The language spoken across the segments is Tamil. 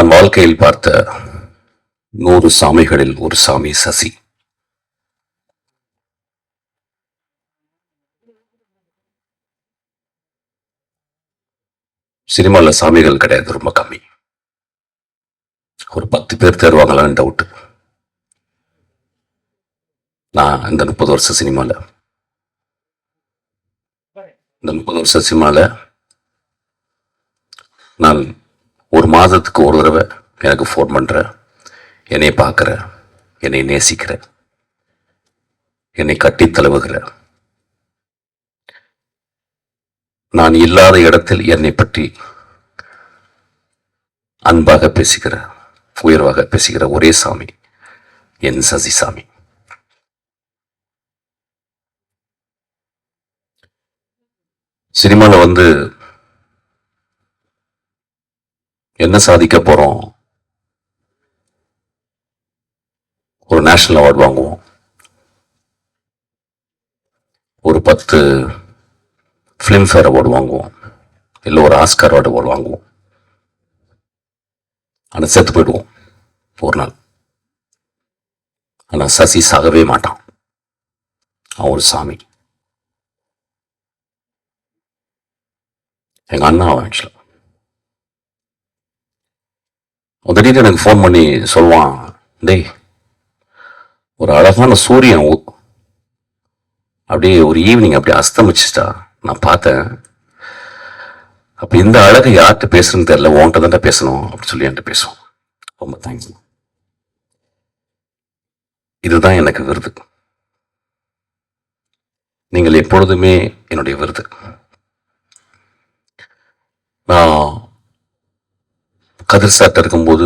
நான் வாழ்க்கையில் பார்த்த 100 சாமிகளில் ஒரு சாமி சசி. சினிமாவில் சாமிகள் கிடையாது, ரொம்ப கம்மி. ஒரு 10 பேர் தேர்வாங்களான்னு டவுட். நான் இந்த 30 வருஷ சினிமாவில் நான் ஒரு மாதத்துக்கு ஒரு தடவை எனக்கு ஃபோன் பண்ற, என்னை பார்க்குற, என்னை நேசிக்கிற, என்னை கட்டி தழுவுகிற, நான் இல்லாத இடத்தில் என்னை பற்றி அன்பாக பேசுகிற, உயர்வாக பேசுகிற ஒரே சாமி என் சசி சாமி. சினிமாவில் வந்து என்ன சாதிக்க போறோம்? ஒரு நேஷனல் அவார்டு வாங்குவோம், ஒரு 10 ஃபிலிம்ஃபேர் அவார்டு வாங்குவோம், இல்லை ஒரு ஆஸ்கார் அவார்டு வாங்குவோம். ஆனால் செத்து போயிடுவோம் ஒரு நாள். ஆனால் சசி சாகவே மாட்டான். அவன் ஒரு சாமி. எங்க அண்ணா அவன் ஆக்சுவலா திடீர்னு எனக்கு ஃபோன் பண்ணி சொல்லுவான், டேய் ஒரு அழகான சூரியன் அப்படியே ஒரு ஈவினிங் அப்படியே அஸ்தமிச்சுட்டா நான் பார்த்தேன். அப்ப இந்த அழகை யார்கிட்ட பேசுறதுன்னு தெரியல, உன்கிட்ட தான்டா பேசணும் அப்படின்னு சொல்லி என்கிட்ட பேசுவோம். ரொம்ப தேங்க்ஸ். இதுதான் எனக்கு விருது. நீங்கள் எப்பொழுதுமே என்னுடைய விருது. நான் கதிர் சார்ட்ட இருக்கும்போது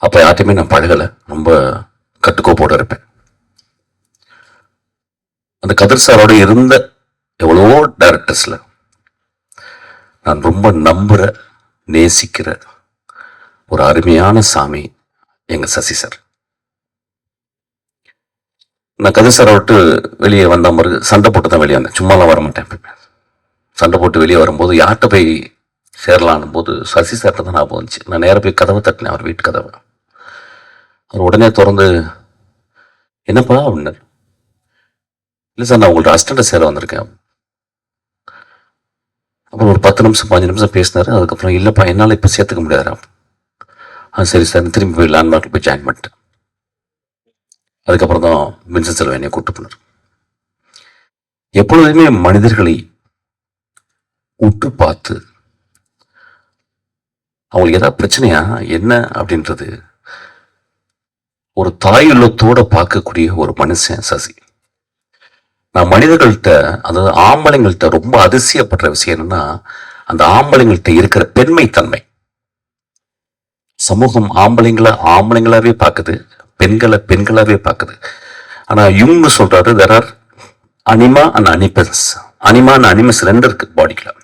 அப்ப யார்ட்டையுமே நான் பழகலை, ரொம்ப கட்டுக்கோப்போட இருப்பேன். அந்த கதிர் சாரோட இருந்த எவ்வளவோ டைரக்டர்ஸ்ல நான் ரொம்ப நம்புற, நேசிக்கிற ஒரு அருமையான சாமி எங்க சசி சார். நான் கதிர் சாரை விட்டு வெளியே வந்த மாதிரி சண்டை போட்டு தான் வெளியே வந்தேன், சும்மாலாம் வர மாட்டேன். சண்டை போட்டு வெளியே வரும்போது யார்கிட்ட போய் சேரலான் போது சசி சார்ட்ட தான் ஞாபகம் வந்துச்சு. நான் நேராக போய் கதவை தட்டினேன், அவர் வீட்டு கதவை. அவர் உடனே திறந்து, என்னப்பா அப்படின்னாரு. இல்லை சார், நான் உங்கள்ட்ட அசிஸ்டண்ட்டை சேர வந்திருக்கேன். அப்புறம் ஒரு 10 நிமிஷம் 15 நிமிஷம் பேசினாரு. அதுக்கப்புறம் இல்லைப்பா என்னால் இப்போ சேர்த்துக்க முடியாது. சரி சார், திரும்பி போய் லேண்ட்மார்க்கில் போய் ஜாயின் பண்ணிட்டேன். அதுக்கப்புறம் தான் வின்சென்ட் செல்வன் என்னை கூட்டு போனார். எப்பொழுதுமே மனிதர்களை உற்று பார்த்து அவங்களுக்கு ஏதாவது பிரச்சனையா என்ன அப்படின்றது ஒரு தாயுள்ளத்தோட பார்க்கக்கூடிய ஒரு மனுஷன் சசி. நான் மனிதர்கள்ட்ட, அதாவது ஆம்பளைங்கள்ட்ட ரொம்ப அதிசயப்படுற விஷயம் என்னன்னா, அந்த ஆம்பளைங்கள்ட்ட இருக்கிற பெண்மை தன்மை. சமூகம் ஆம்பளைங்களாவே பார்க்குது, பெண்களை பெண்களாவே பார்க்குது. ஆனா யுங்னு சொல்றாரு, there are anima and animals. Anima and animals 2 இருக்கு பாடிக்குள்ள.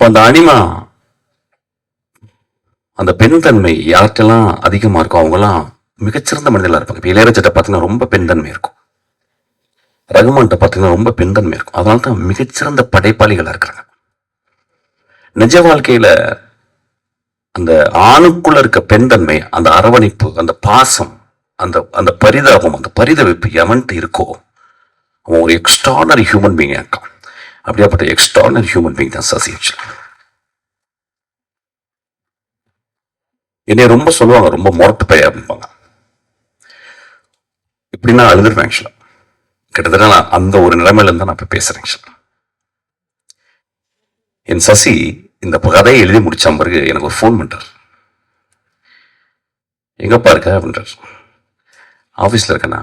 அந்த அனிமா, அந்த பெண் தன்மை யார்கிட்டலாம் அதிகமா இருக்கும் அவங்கலாம் மிகச்சிறந்த மனிதர்களா இருப்பாங்க. இப்போ இளையராஜா பார்த்தீங்கன்னா ரொம்ப பெண் தன்மை இருக்கும், ரகுமான்கிட்ட பார்த்தீங்கன்னா ரொம்ப பெண் தன்மை இருக்கும். அதனால தான் மிகச்சிறந்த படைப்பாளிகளா இருக்கிறாங்க. நிஜ வாழ்க்கையில அந்த ஆணுக்குள்ள இருக்க பெண் தன்மை, அந்த அரவணைப்பு, அந்த பாசம், அந்த அந்த பரிதாபம், அந்த பரிதவிப்பு எவன்ட்டு இருக்கோ அவன் ஒரு எக்ஸ்ட்ரானரி ஹியூமன் பீயிங் இருக்கான். அப்படியாப்பட்ட எக்ஸ்ட்ரானரி ஹியூமன் பீயிங் தான் சசி. என்னை ரொம்ப சொல்லுவாங்க, ரொம்ப மொரட்டு பைய அப்படிம்பாங்க. இப்படின்னா அழுதுருவேன் ஆக்சுவலா. கிட்டத்தட்ட நான் அந்த ஒரு நிலைமையில இருந்தா நான் இப்ப பேசுறேன் ஆக்சுவலா. என் சசி இந்த கதையை எழுதி முடிச்ச பிறகு எனக்கு ஒரு ஃபோன் பண்றாரு. எங்கப்பா இருக்க அப்படின்றார். ஆஃபீஸ்ல இருக்கேண்ணா.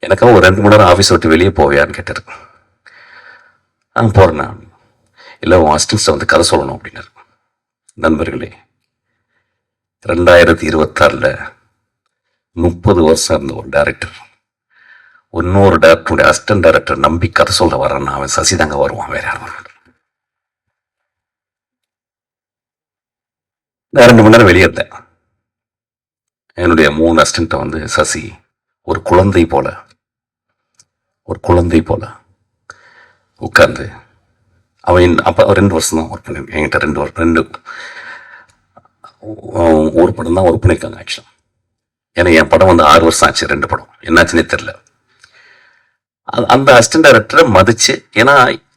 எனக்காக ஒரு 2 மணி நேரம் ஆஃபீஸ் விட்டு வெளியே போவியான்னு கேட்டாரு. போறேண்ணா. இல்லை உன் அசிஸ்டன்ஸை வந்து கதை சொல்லணும் அப்படின்னாரு. நண்பர்களே, 2026 30 வருஷம் இருந்த ஒரு டைரக்டர் இன்னொரு டைரக்டருடைய அசிஸ்டன்ட் டைரக்டர் நம்பி கதை சொல்ல வர்றான்னா அவன் சசி தாங்க வருவான், வேற யாரும் வருவான். நான் 2 மணி நேரம் வெளியே இருந்தேன். என்னுடைய 3 அசிஸ்டண்ட்டை வந்து சசி ஒரு குழந்தை போல உட்கார்ந்து அவன் அப்போ 2 வருஷம் தான் ஒர்க் பண்ணியிருக்கேன் என்கிட்ட. 2 ஒரு படம் தான் ஒர்க் பண்ணியிருக்காங்க ஆக்சுவலாக. ஏன்னா என் படம் வந்து 6 வருஷம் ஆச்சு, 2 படம் என்னாச்சுன்னே தெரில. அந்த அசிஸ்டன்ட் டைரக்டரை மதிச்சு, ஏன்னா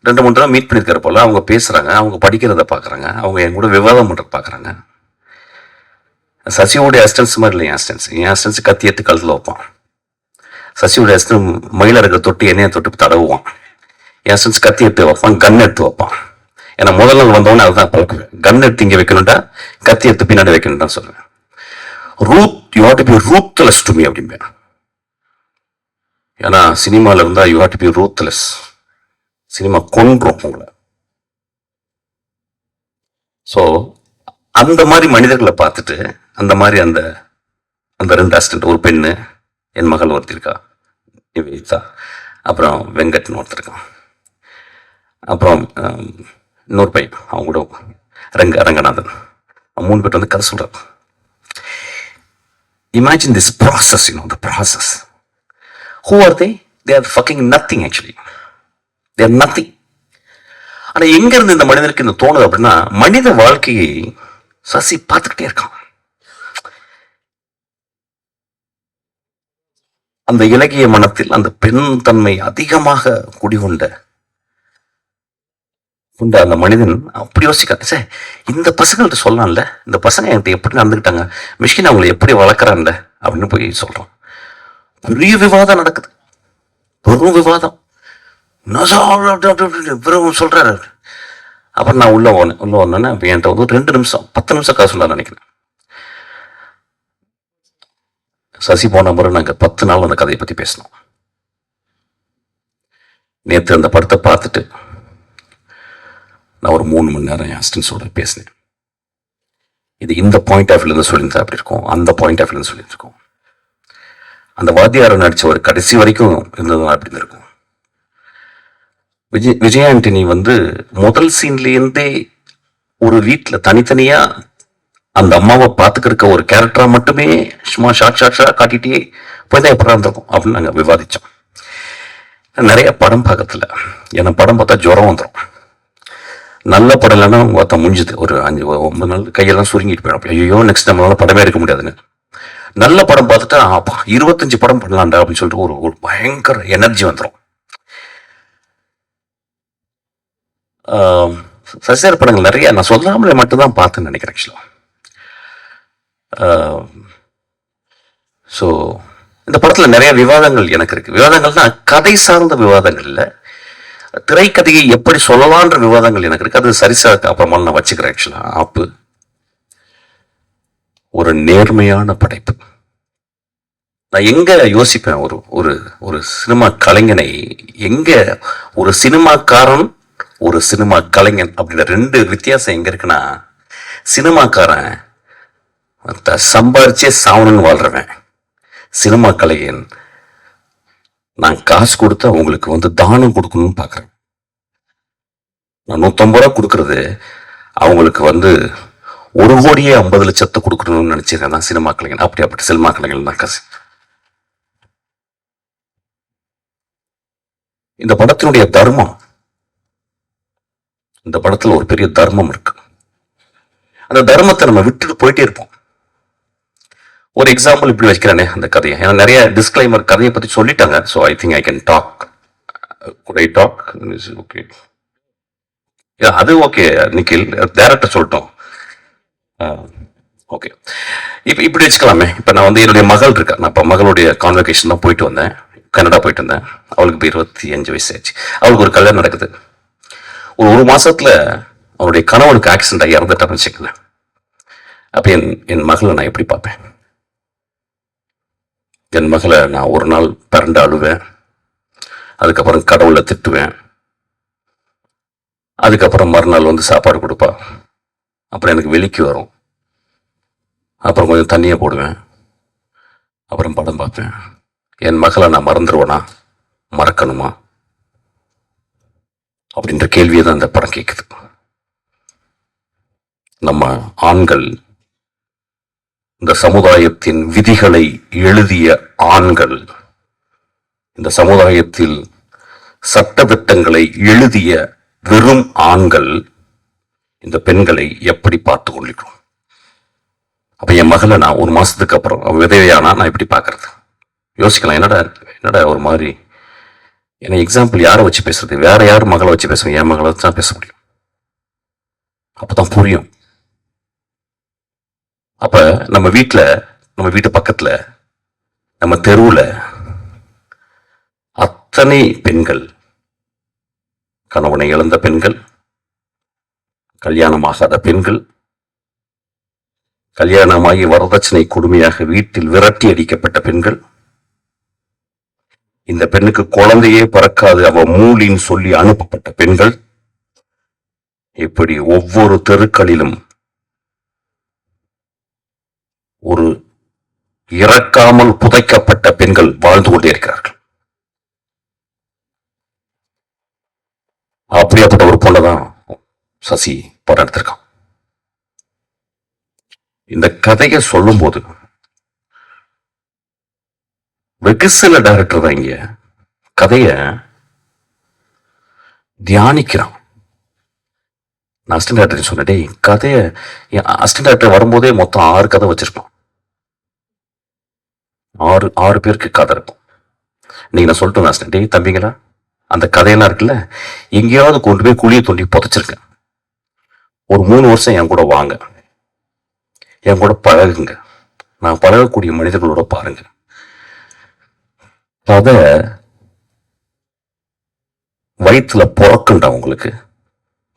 2-3 தடவை மீட் பண்ணியிருக்கிற போல, அவங்க பேசுகிறாங்க, அவங்க படிக்கிறத பார்க்குறாங்க, அவங்க என் கூட விவாதம் பண்ணுறத பார்க்குறாங்க. சசியோடைய அசிஸ்டன்ஸ் மாதிரி இல்லை என் அசிஸ்டன்ஸ் கத்தி எடுத்து கழுத்தில் வைப்பான். சசியோடைய அசிஸ்டன்ட் மயில இருக்க தொட்டு எண்ணெயை தொட்டு தடவுவான். என் அசிஸ்டன்ஸ் கத்தி எடுத்து வைப்பான், கன் எடுத்து வைப்பான். ஏன்னா முதல் நாள் வந்தவொடனே அதுதான் பழக்குவேன். கன் எடுத்து இங்கே வைக்கணும்டா, கத்தி எடுத்து பின்னாடி வைக்கணும்டா சொல்லுவேன். You have to be ruthless to me அப்படிம்பேன். ஏன்னா சினிமாவில் இருந்தால் you have to be ruthless. Cinema கொன்றும் உங்களை. ஸோ அந்த மாதிரி மனிதர்களை பார்த்துட்டு, அந்த மாதிரி அந்த 2 அசிஸ்டன்ட், ஒரு பெண்ணு, என் மகள் ஒருத்தர் இருக்கா நிவேதா, அப்புறம் வெங்கட்னு ஒருத்தர் இருக்கான், அப்புறம் இன்னொரு பையன் அவங்க கூட ரங்கநாதன், 3 பேர் வந்து கதை சொல்கிறார். Imagine this process, the process. Who are they? They are fucking nothing actually. They are nothing. ஆனா எங்க இருந்து இந்த மனிதனுக்கு இந்த தோணுது அப்படின்னா, மனித வாழ்க்கையை சசி பார்த்துக்கிட்டே இருக்கான். அந்த இலகிய மனத்தில் அந்த பெண் தன்மை அதிகமாக குடிகொண்ட அந்த மனிதன் அப்படி யோசிக்க, சார் இந்த பசங்கள்ட்ட சொல்லலாம்ல, இந்த பசங்க என்கிட்ட எப்படி நடந்துக்கிட்டாங்க, மிஷ்கின் அவங்களை எப்படி வளர்க்குறான்ல அப்படின்னு போய் சொல்றோம். பெரிய விவாதம் நடக்குது, பெரும் விவாதம். சொல்றாரு. அப்புறம் நான் உள்ள வந்தேன்னா என்கிட்ட வந்து 2 நிமிஷம் 10 நிமிஷம் காசு சொல்லலாம் நினைக்கிறேன். சசி போன முறை நாங்கள் 10 நாள் அந்த கதையை பத்தி பேசினோம். நேற்று அந்த படத்தை பார்த்துட்டு நான் ஒரு 3 மணி நேரம் என் அசிஸ்டன்ஸோட பேசினேன். இது இந்த பாயிண்ட் ஆஃப் வியூலேருந்து சொல்லியிருந்தா அப்படி இருக்கும், அந்த பாயிண்ட் ஆஃப் வியூலேருந்து சொல்லியிருக்கோம். அந்த வாத்தியாரை நடிச்ச ஒரு கடைசி வரைக்கும் இருந்ததுதான் அப்படி இருக்கும். விஜய் ஆண்டனி வந்து முதல் சீன்லேருந்தே ஒரு வீட்டில் தனித்தனியா அந்த அம்மாவை பார்த்துக்கிருக்க ஒரு கேரக்டரா மட்டுமே சும்மா ஷார்ட்ஸா காட்டிட்டே போய் தான் எப்படி இருந்திருக்கும் அப்படின்னு நாங்கள் விவாதித்தோம். நிறைய படம் பார்க்கறதில்ல, ஏன்னா படம் பார்த்தா ஜுரம் வந்துடும். நல்ல படம் இல்லைன்னா பார்த்தா முடிஞ்சுது, ஒரு 5-9 நாள் கையெல்லாம் சுருங்கிட்டு போயிடும். ஐயோ நெக்ஸ்ட் நம்மளால படமே எடுக்க முடியாதுன்னு. நல்ல படம் பார்த்துட்டா 25 படம் பண்ணலாம்டா அப்படின்னு சொல்லிட்டு ஒரு பயங்கர எனர்ஜி வந்துடும். சசியார் படங்கள் நிறைய நான் சொல்லாமலே மட்டும்தான் பார்த்தேன்னு நினைக்கிறேன் ஆக்சுவலா. ஸோ இந்த படத்துல நிறைய விவாதங்கள் எனக்கு இருக்கு. விவாதங்கள்னா கதை சார்ந்த விவாதங்கள் இல்லை, திரைக்கதையை எப்படி சொல்லலான்ற விவாதங்கள் எனக்கு இருக்கு. அது சரிசா அப்புறமா நான் வச்சுக்கிறேன். ஆக்சுவலா ஆப்பு ஒரு நேர்மையான படைப்பு. நான் எங்க யோசிப்பேன், ஒரு சினிமா கலைஞனை எங்க, ஒரு சினிமாக்காரன் ஒரு சினிமா கலைஞன் அப்படின்ற 2 வித்தியாசம் எங்க இருக்குன்னா, சினிமாக்காரன் சம்பாரிச்சே சாவணும்னு வாழ்றவன். சினிமா கலைஞன் நான் காசு கொடுத்து அவங்களுக்கு வந்து தானம் கொடுக்கணும்னு பாக்குறேன். நான் 150 ரூபா கொடுக்கறது அவங்களுக்கு வந்து 1,50,00,000 கொடுக்கணும்னு நினைச்சிருக்கேன் தான் சினிமா கலைஞன். அப்படி சினிமா கலைஞன் தான் காசு. இந்த படத்தினுடைய தர்மம், இந்த படத்துல ஒரு பெரிய தர்மம் இருக்கு. அந்த தர்மத்தை நம்ம விட்டுட்டு போயிட்டே இருப்போம். ஒரு எக்ஸாம்பிள் இப்படி வச்சுக்கிறேனே அந்த கதையை, ஏன்னா நிறைய டிஸ்கிளைமர் கதையை பத்தி சொல்லிட்டாங்க. So I think I can talk. Okay, அது ஓகே நிக்கில், டைரக்டர் சொல்லிட்டோம். ஓகே, இப்போ இப்படி வச்சுக்கலாமே. இப்போ நான் வந்து என்னுடைய மகள் இருக்கா, நான் இப்போ மகளுடைய கான்வெகேஷன் தான் போயிட்டு வந்தேன், கனடா போயிட்டு வந்தேன். அவளுக்கு இப்போ 25 வயசு ஆச்சு. அவளுக்கு ஒரு கல்யாணம் நடக்குது. ஒரு மாசத்துல அவருடைய கணவனுக்கு ஆக்சிடென்ட் ஆகி இறந்துட்டான்னு வச்சுக்கல. அப்ப என் மகளை நான் எப்படி பார்ப்பேன்? என் மகளை நான் ஒரு நாள் பிறண்டு அழுவேன், அதுக்கப்புறம் கடவுளை திட்டுவேன், அதுக்கப்புறம் மறுநாள் வந்து சாப்பாடு கொடுப்பா, அப்புறம் எனக்கு வெளிக்கு வரும், அப்புறம் கொஞ்சம் தண்ணியை போடுவேன், அப்புறம் படம் பார்ப்பேன். என் மகளை நான் மறந்துடுவேனா, மறக்கணுமா அப்படின்ற கேள்வியை தான் இந்த படம் கேட்குது. நம்ம ஆண்கள், இந்த சமுதாயத்தின் விதிகளை எழுதிய ஆண்கள், இந்த சமுதாயத்தில் சட்ட திட்டங்களை எழுதிய வெறும் ஆண்கள் இந்த பெண்களை எப்படி பார்த்து கொள்கிறோம்? அப்ப என் மகளை நான் ஒரு மாசத்துக்கு அப்புறம் விதவையானா நான் எப்படி பாக்குறது? யோசிக்கலாம். என்னடா என்னடா ஒரு மாதிரி, ஏன்னா எக்ஸாம்பிள் யாரை வச்சு பேசுறது? வேற யாரும் மகளை வச்சு பேசுவேன், என் மகளை வச்சு தான் பேச முடியும். அப்பதான் புரியும். அப்ப நம்ம வீட்டு பக்கத்துல, நம்ம தெருவுல அத்தனை பெண்கள், கணவனை இழந்த பெண்கள், கல்யாணமாகாத பெண்கள், கல்யாணமாகி வரதட்சணை கொடுமையாக வீட்டில் விரட்டி அடிக்கப்பட்ட பெண்கள், இந்த பெண்ணுக்கு குழந்தையே பிறக்காது அவ மூலின்னு சொல்லி அனுப்பப்பட்ட பெண்கள், இப்படி ஒவ்வொரு தெருக்களிலும் ஒரு இறக்காமல் புதைக்கப்பட்ட பெண்கள் வாழ்ந்து கொண்டே இருக்கிறார்கள். அப்படியாப்பட்ட ஒரு பொண்ணதான் சசி படம் எடுத்திருக்கான். இந்த கதையை சொல்லும் போது வெகு சில டைரக்டர் தான் இங்க கதைய தியானிக்கிறான். நான் அசிஸ்டன்ட் டைரக்டர் சொன்னேன், கதைய அசிஸ்டன்ட் டைரக்டர் வரும்போதே மொத்தம் 6 கதை வச்சிருப்பான். 6 பேருக்கு கதை இருக்கும். நீங்க நான் சொல்லிட்டு அசிஸ்டன்ட், தம்பிங்களா அந்த கதையெல்லாம் இருக்குல்ல, எங்கேயாவது கொண்டு போய் குழியை தோண்டி புதைச்சிருக்கேன். ஒரு 3 வருஷம் என் கூட வாங்க, என் கூட பழகுங்க, நான் பழகக்கூடிய மனிதர்களோட பாருங்க. கதை வயிற்றுல பிறக்குண்டா உங்களுக்கு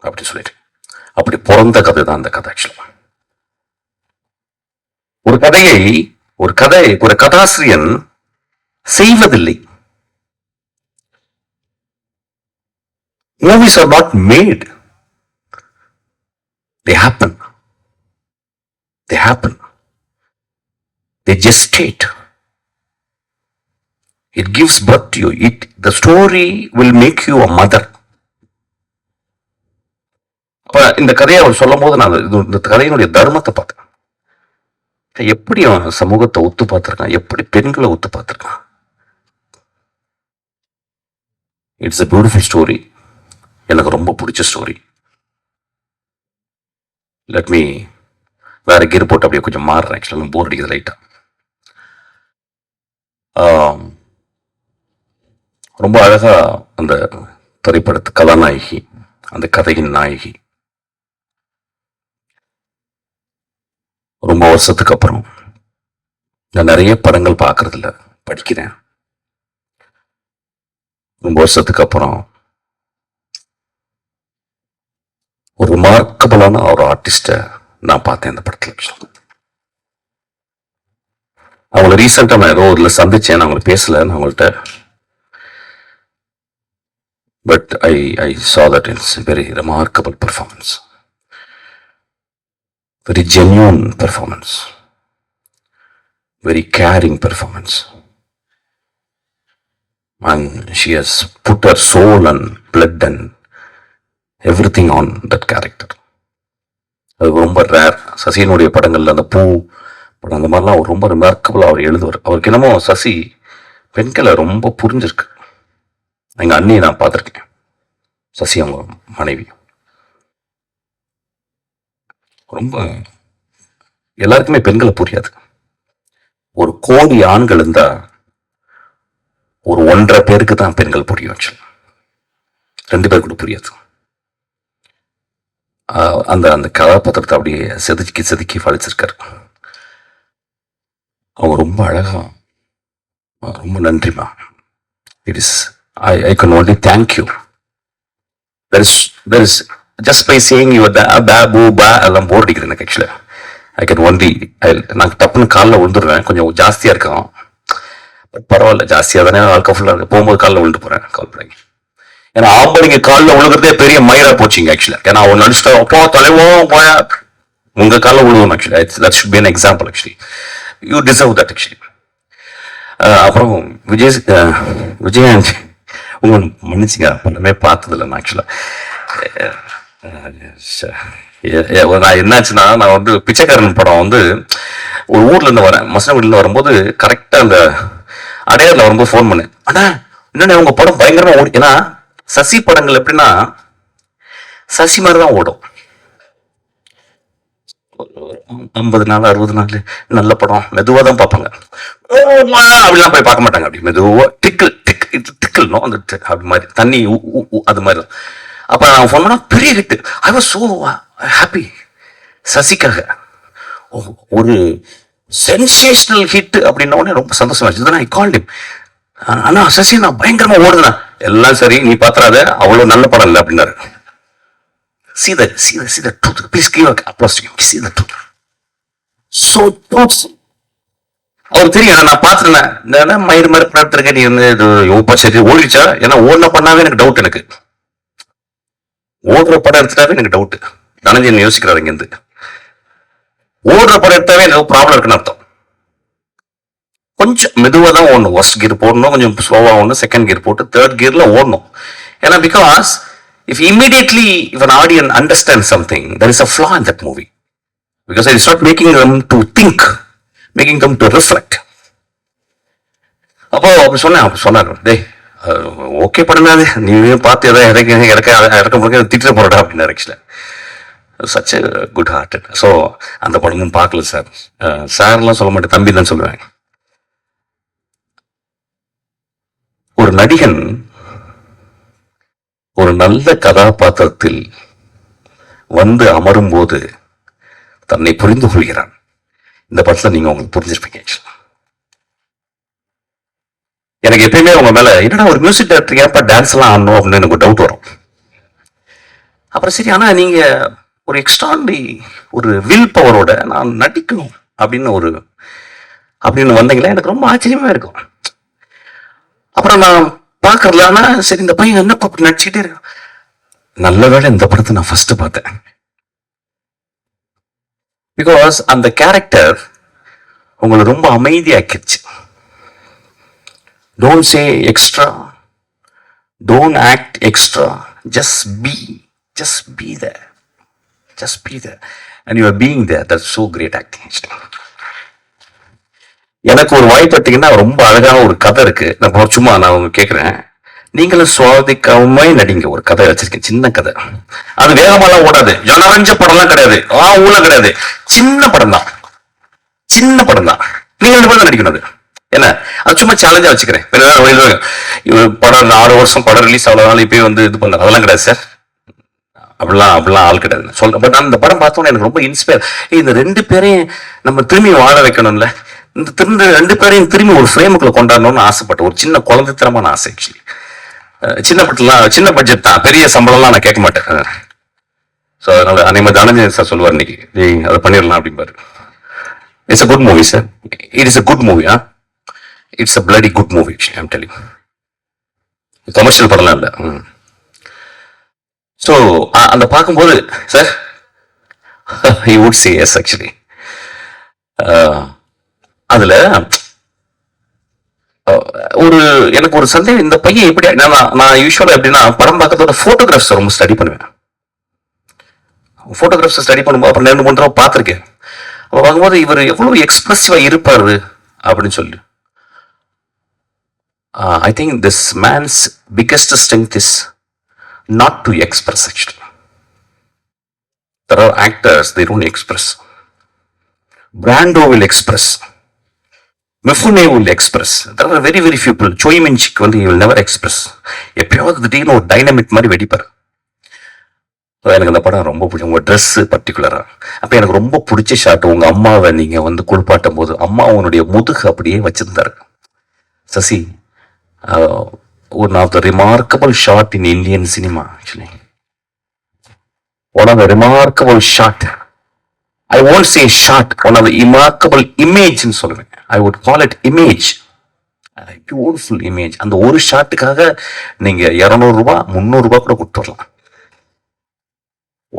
அப்படி சொல்லிட்டு, அப்படி பிறந்த கதை தான் அந்த கதை. ஆக்சுவலா ஒரு கதாசிரியன் செய்வதில்லை. Movies are not made. They happen. They gestate. It gives birth to you. The story will make you a mother. அப்ப இந்த கதையை அவர் சொல்லும் போது நான் இந்த கதையினுடைய தர்மத்தை பார்த்தேன். எப்படி அவன் சமூகத்தை ஒத்து பார்த்திருக்கான், எப்படி பெண்களை ஒத்து பார்த்திருக்கான். It's a beautiful story. எனக்கு ரொம்ப பிடிச்ச ஸ்டோரி. லெட் மீ வேற கீர் போட்டு அப்படியே கொஞ்சம் மாறுறேன். ஆக்சுவலாக போர் அடிக்குது லைட்டா. ரொம்ப அழகா அந்த திரைப்படத்து கதாநாயகி, அந்த கதையின் நாயகி, ரொம்ப வருஷத்துக்கு அப்புறம், நான் நிறைய படங்கள் பார்க்கறது இல்ல, படிக்கிறேன். ரொம்ப வருஷத்துக்கு அப்புறம் ஒரு ரிமார்க்கபிளான ஒரு ஆர்டிஸ்ட நான் பார்த்தேன் இந்த படத்துல. அவங்களை ரீசெண்டா நான் ஏதோ இதுல சந்திச்சேன், நான் அவங்களை பேசல நான் அவங்கள்ட்ட. But I saw that it's a very remarkable performance, very genuine performance, very caring performance, and she has put her soul and blood and everything on that character. அது ரொம்ப ரேர். சசியினுடைய படங்கள்ல அந்த பூ படம் அந்த மாதிரிலாம் அவர் ரொம்ப ரிமார்க்கபிளா அவர் எழுதுவார். அவருக்கு என்னமோ சசி பெண்களை ரொம்ப புரிஞ்சிருக்கு. எங்க அண்ணியை நான் பார்த்துருக்கேன், சசி அவங்க மனைவி. ரொம்ப எல்லாருக்குமே பெண்களை புரியாது. ஒரு கோடி ஆண்கள் இருந்தா ஒரு 1.5 பேருக்கு தான் பெண்கள் புரியும். 2 பேர் கூட புரியாது. அந்த அந்த கதாபாத்திரத்தை அப்படியே செதுக்கி வளைச்சிருக்காரு. அவங்க ரொம்ப அழகா, ரொம்ப நன்றிமா. It is I can only thank you. there is just by saying you எல்லாம் போர் அடிக்கிறேன் எனக்கு. ஆக்சுவலா ஐ கேன் ஒன்லி, நான் டப்புன்னு காலில் விழுந்துடுவேன். கொஞ்சம் ஜாஸ்தியா இருக்கான், பட் பரவாயில்ல, ஜாஸ்தியா தானே ஆல்கா ஃபுல்லா இருக்கு. போகும்போது காலில் விழுந்து போறேன், கால் பண்ணி. ஏன்னா ஆம்பளைங்க காலில் விழுகிறதே பெரிய மயிரா போச்சுங்க ஆக்சுவலா. ஏன்னா அவன் நடிச்சுட்டா அப்போ தலைவோ போய உங்க காலில் விழுவோம். Actually that should be an example. Actually you deserve that. Actually அப்புறம் விஜயகாந்த் உங்க மன்னிச்சுங்க, படமே பார்த்ததில்லை நான். ஆக்சுவலா நான் என்னாச்சுன்னா, நான் வந்து பிச்சைக்காரன் படம் வந்து ஒரு ஊர்ல இருந்து வரேன், மசனகுடியில வரும்போது கரெக்டா அந்த அடையாறுல வரும்போது ஃபோன் பண்ணேன். ஆனா என்னன்னா உங்க படம் பயங்கரமா ஓடி. ஏன்னா சசி படங்கள் எப்படின்னா சசி மாதிரி தான் ஓடும். 50 நாள் 60 நாள் நல்ல படம் மெதுவா தான் பார்ப்பாங்க. அப்படிலாம் போய் பார்க்க மாட்டாங்க. அப்படி மெதுவா டிக்கிள் டிக்கிள்னோ அந்த அப்படி மாதிரி தண்ணி அது மாதிரி தான். அப்ப நான் ஃபோன் பண்ணா பெரிய hit. I was so happy. சசிக்காக ஒரு சென்சேஷனல் ஹிட் அப்படின்ன உடனே ரொம்ப சந்தோஷமா ஐ கால்ட் ஹிம். ஆனா சசி நான் பயங்கரமா ஓடுனேன். எல்லாம் சரி, நீ பாத்துறாத, அவ்வளவு நல்ல படம் இல்லை அப்படின்னாரு. See the truth. Please give applause to him. See the truth. So truth. அவர் தெரியும் நான் பாத்துறேன். மயிறு மாதிரி படம் எடுத்திருக்கேன். நீ வந்து இது யோப்பா சரி ஓடிச்சா? ஏன்னா ஓடின பண்ணாவே எனக்கு டவுட். எனக்கு ஓடுற படம் எடுத்துட்டாவே எனக்கு டவுட். தனஞ்சன் யோசிக்கிறாரு இங்க இருந்து. ஓடுற படம் எடுத்தாவே எனக்கு ப்ராப்ளம் இருக்குன்னு அர்த்தம். கொஞ்சம் மெதுவாக தான் ஓடணும். ஃபர்ஸ்ட் கியர் போடணும், கொஞ்சம் ஸ்லோவா ஓடணும், செகண்ட் கியர் போட்டு தேர்ட் கியர்ல ஓடணும். ஏன்னா because if immediately if an audience understands something, there is a flaw in that movie, because it is not making them to think, making them to reflect. அப்போ அப்படி சொன்னார், டேய் ஓகே பண்ணாது, நீ பார்த்து எதாவது இறக்க முடியாது திட்டு போறடா அப்படின்னாரு. ஆக்சுவலா சச் குட் ஹார்ட். ஸோ அந்த படமும் பார்க்கல சார். சார்லாம் சொல்ல மாட்டேன், தம்பி தான் சொல்லுவேன். ஒரு நடிகன் ஒரு நல்ல கதாபாத்திரத்தில் வந்து அமரும் போது தன்னை புரிந்து கொள்கிறான். இந்த படத்துல நீங்க உங்களுக்கு புரிஞ்சிருப்பீங்க. எனக்கு எப்பயுமே உங்க மேல என்னடா ஒரு மியூசிக் டைரக்டர் ஏப்பா டான்ஸ் எல்லாம் ஆடணும் அப்படின்னு எனக்கு டவுட் வரும். அப்புறம் சரி, ஆனா நீங்க ஒரு எக்ஸ்ட்ராடி ஒரு வில் பவரோட நான் நடிக்கணும் அப்படின்னு வந்தீங்களா, எனக்கு ரொம்ப ஆச்சரியமா இருக்கும். அப்புறம் நான் பாக்குறதுல, ஆனா சரி இந்த பையன் என்ன அப்படி நடிச்சுட்டே இருக்கான். நல்ல வேளை இந்த படத்தை நான் ஃபர்ஸ்ட் பார்த்தேன். பிகாஸ் அந்த கேரக்டர் உங்களை ரொம்ப அமைதியாக்கிடுச்சு. Don't say extra, don't act extra, just be there, and you are being there. That's so great acting. எனக்கு ஒரு வாய்ப்பு பார்த்தீங்கன்னா ரொம்ப அழகான ஒரு கதை இருக்கு. நான் சும்மா நான் கேட்கிறேன், நீங்களும் சுவாதிக்காம நடிங்க. ஒரு கதை வச்சிருக்கேன், சின்ன கதை. அது வேகமெல்லாம் ஓடாது, ஜனரஞ்ச படம்லாம் கிடையாது, ஊழ கிடையாது, சின்ன படம் தான். நீங்க 2 பேரும் நடிக்கணும். அது என்ன, அது சும்மா சேலஞ்சா வச்சுக்கிறேன். படம் 6 வருஷம் படம் ரிலீஸ் அவ்வளவு இப்பயே வந்து இது பண்ண அதெல்லாம் கிடையாது சார். அப்படிலாம் ஆள் கிடையாது சொல்றேன். பட் அந்த படம் பார்த்தோன்னே எனக்கு ரொம்ப இன்ஸ்பயர். இந்த 2 பேரையும் நம்ம திரும்பி வாழ வைக்கணும்ல, இந்த 2 பேரையும் திரும்பி ஒரு ஃப்ரேமுக்குள்ள கொண்டாடணும்னு ஆசைப்பட்டேன். ஒரு சின்ன குழந்தைத்தனமான ஆசை. ஆக்சுவலி சின்ன படத்துலாம் சின்ன பட்ஜெட் தான், பெரிய சம்பளம்லாம் நான் கேட்க மாட்டேன். ஸோ அதனால அனைமா தனஞ்சன் சார் சொல்லுவார், இன்னைக்கு அதை பண்ணிடலாம் அப்படிம்பாரு. It's a good movie sir. It is a good movie. It's a bloody good movie. I'm telling, commercial படம்லாம் இல்லை. ஸோ அந்த பார்க்கும்போது sir he would say yes actually. அதுல எனக்கு ஒரு சந்தேகம், இந்த பையன் எப்படி, நான் யூஸ்வலா எப்படின்னா படம் பார்க்கறதோட போட்டோகிராஃப்ஸ் ரொம்ப ஸ்டடி பண்ணுவேன். போட்டோகிராஃப்ஸ் ஸ்டடி பண்ணும்போது அப்புறம் 2-3 தடவை பார்த்துருக்கேன். அப்போ பார்க்கும்போது இவர் எவ்வளவு எக்ஸ்பிரசிவா இருப்பாரு அப்படின்னு சொல்லி. I think this man's biggest strength is not to express actually. There are actors, they don't express. Brando will express. Mifune will express. There are very few people. Choi Min-sik வந்து he will never express. எப்பயாவது திடீர்னு ஒரு டைனமிக் மாதிரி வெடிப்பார். எனக்கு அந்த படம் ரொம்ப பிடிக்கும். உங்க ட்ரெஸ் பர்டிகுலரா. அப்ப எனக்கு ரொம்ப பிடிச்ச ஷாட், உங்க அம்மாவை நீங்க வந்து குளிப்பாட்டும் போது அம்மா உன்னுடைய முதுகு அப்படியே வச்சிருந்தாரு. Sasi, one of the remarkable shot in Indian cinema actually. One of the remarkable shot. I won't say shot. One of the remarkable image in சொல்லுவேன். I would call it image. A beautiful image. அந்த ஒரு ஷாட்டுக்காக நீங்க 200 ரூபாய் 300 ரூபாய் கூட கொடுத்துடலாம்.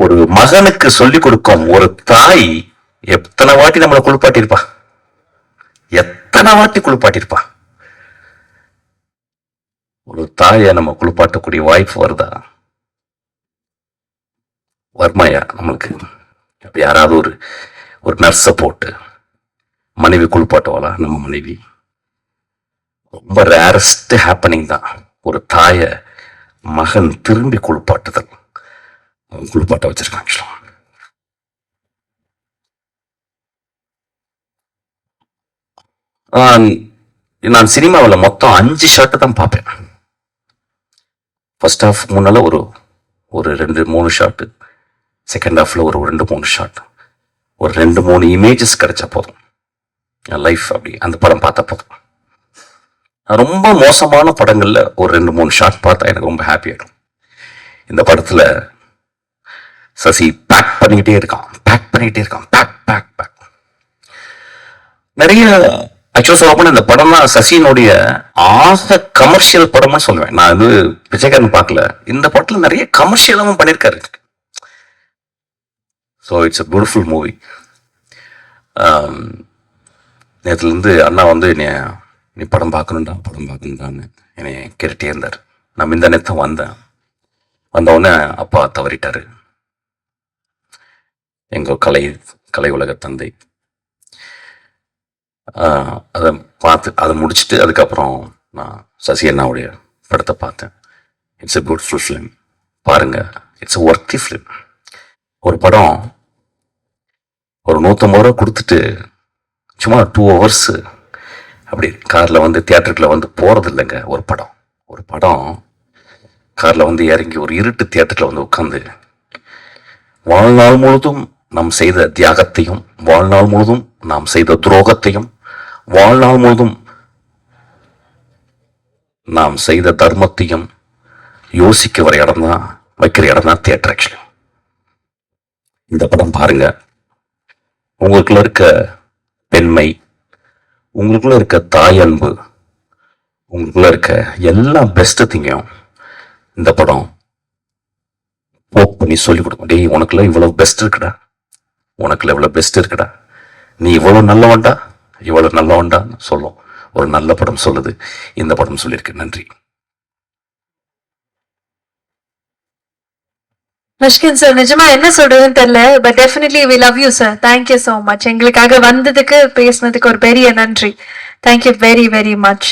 ஒரு மகனுக்கு சொல்லிக் கொடுக்கும் ஒரு தாய் எத்தனை வாட்டி நம்மளை குளிப்பாட்டியிருப்பா, ஒரு தாயை நம்ம குளிப்பாட்டக்கூடிய வாய்ப்பு வருதா? வருமாயா நம்மளுக்கு? யாராவது ஒரு நர்ஸை போட்டு மனைவி குளிப்பாட்டுவாளா? நம்ம மனைவி ரொம்ப ரேரஸ்ட் ஹேப்பனிங் தான். ஒரு தாயை மகன் திரும்பி குளிப்பாட்டுதல் குளிப்பாட்ட வச்சிருக்கேன் ஆக்சுவலாக. நான் சினிமாவில் மொத்தம் 5 ஷாட்டு தான் பார்ப்பேன். ஃபர்ஸ்ட் ஹாஃப் முன்னால ஒரு ஒரு 2-3 ஷாட்டு, செகண்ட் ஹாஃப்ல ஒரு 2-3 ஷாட், ஒரு 2-3 இமேஜஸ் கிடைச்சா போதும். என் லைஃப் அப்படி அந்த படம் பார்த்தா போதும். ரொம்ப மோசமான படங்கள்ல ஒரு 2-3 ஷாட் பார்த்தா எனக்கு ரொம்ப ஹாப்பி ஆயிடும். இந்த படத்துல சசி பேக் பண்ணிக்கிட்டே இருக்கான், பேக். நிறைய ஆக்சுவலா சொல்ல போனா இந்த படம் தான் சசியினுடைய ஆக கமர்ஷியல் படம்னு சொல்லுவேன். நான் வந்து பிச்சைக்காரன் பார்க்கல, இந்த படத்துல நிறைய கமர்ஷியலாவும் பண்ணியிருக்காரு. So it's a beautiful movie. நேற்றுலேருந்து அண்ணா வந்து நீ படம் பார்க்கணுன்டான்னு என்னை கேட்டுட்டே இருந்தார். நான் இந்த நேரத்தை வந்தவுடனே அப்பா தவறிட்டாரு, எங்கள் கலை உலக தந்தை. அதை முடிச்சுட்டு அதுக்கப்புறம் நான் சசி அண்ணாவுடைய படத்தை பார்த்தேன். இட்ஸ் எ பியூட்டிஃபுல் ஃபிலிம், பாருங்க. It's a worthy film. ஒரு படம் ஒரு 150 ரூபா கொடுத்துட்டு சும்மா 2 hours அப்படி காரில் வந்து தியேட்டருக்குள்ள வந்து போகிறது இல்லைங்க. ஒரு படம் காரில் வந்து இறங்கி ஒரு இருட்டு தியேட்டரில் வந்து உட்காந்து வாழ்நாள் முழுதும் நாம் செய்த தியாகத்தையும், வாழ்நாள் முழுதும் நாம் செய்த துரோகத்தையும், வாழ்நாள் முழுதும் நாம் செய்த தர்மத்தையும் யோசிக்க வைக்கிற இடம் தான் தியேட்டர். ஆக்சுவலி இந்த படம் பாருங்க. உங்களுக்குள்ள இருக்க பெண்மை, உங்களுக்குள்ள இருக்க தாய் அன்பு, உங்களுக்குள்ள இருக்க எல்லா பெஸ்ட் திங்கையும் இந்த படம் போக் பண்ணி சொல்லிக் கொடுக்கும். டேய், உனக்குள்ள இவ்வளவு பெஸ்ட் இருக்குடா, நீ இவ்வளவு நல்லவன்டான்னு சொல்லும். ஒரு நல்ல படம் சொல்லுது, இந்த படம் சொல்லியிருக்கு. நன்றி. மிஷ்கின் சார், நிஜமா என்ன சொல்றதுன்னு தெரியல. But definitely we love you sir. Thank you so much. எங்களுக்காக வந்ததுக்கு, பேசினதுக்கு ஒரு பெரிய நன்றி. Thank you very very much.